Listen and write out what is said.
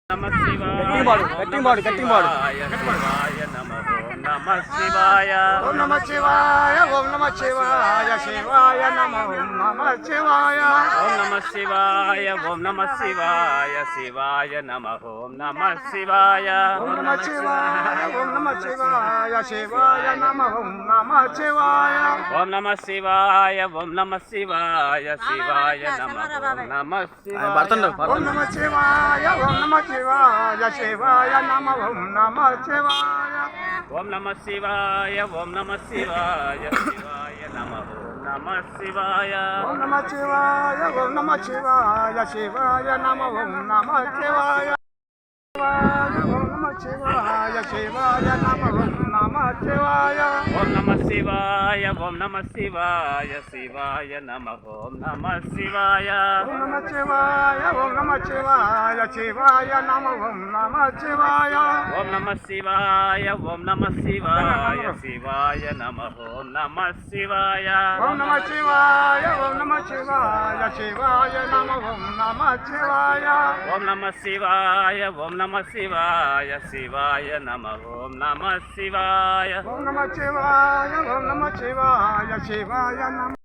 నమ శివాయ నమ శివాయ ఓం నమ శివాయ ఓం నమ శివాయ శివాయ నమ ఓం నమ శివాయ ఓం నమ శివాయ ఓం నమ శివాయ శివాయ నమ ఓం నమ శివాయ ఓం నమ శివాయ ఓం నమ శివాయ శివాయ నమ ఓం నమ శివాయ ఓం నమ శివాయ ఓం నమ శివాయ శివాయ నమ ఓం నమ శివాయ ఓం నమ శివాయ ఓం నమ శివాయ శివాయ నమ ఓం నమ శివాయ ఓం నమ శివాయ ఓం నమ శివాయ శివాయ నమ ఓం నమ శివాయ ఓం నమ శివాయ ఓం నమ శివాయ శివాయ నమ ఓం నమ శివాయ ఓం నమ శివాయ శివాయ నమ ఓం నమ శివాయ ఓం నమ శివాయ ఓం నమ శివాయ శివాయ నమ ఓం నమ శివాయ ఓం నమ శివాయ ఓం నమ శివాయ శివాయ నమ ఓం నమ శివాయ ఓం నమ శివాయ ఓం నమ శివాయ శివాయ నమ ఓం నమ శివాయ ఓం నమ శివాయ ఓం నమ శివాయ శివాయ నమ ఓం నమ శివాయ ఓం నమ శివాయ ఓం నమ శివాయ శివాయ నమ ఓం నమ శివాయ ఓం నమ శివాయ ఓం నమ శివాయ శివాయ నమ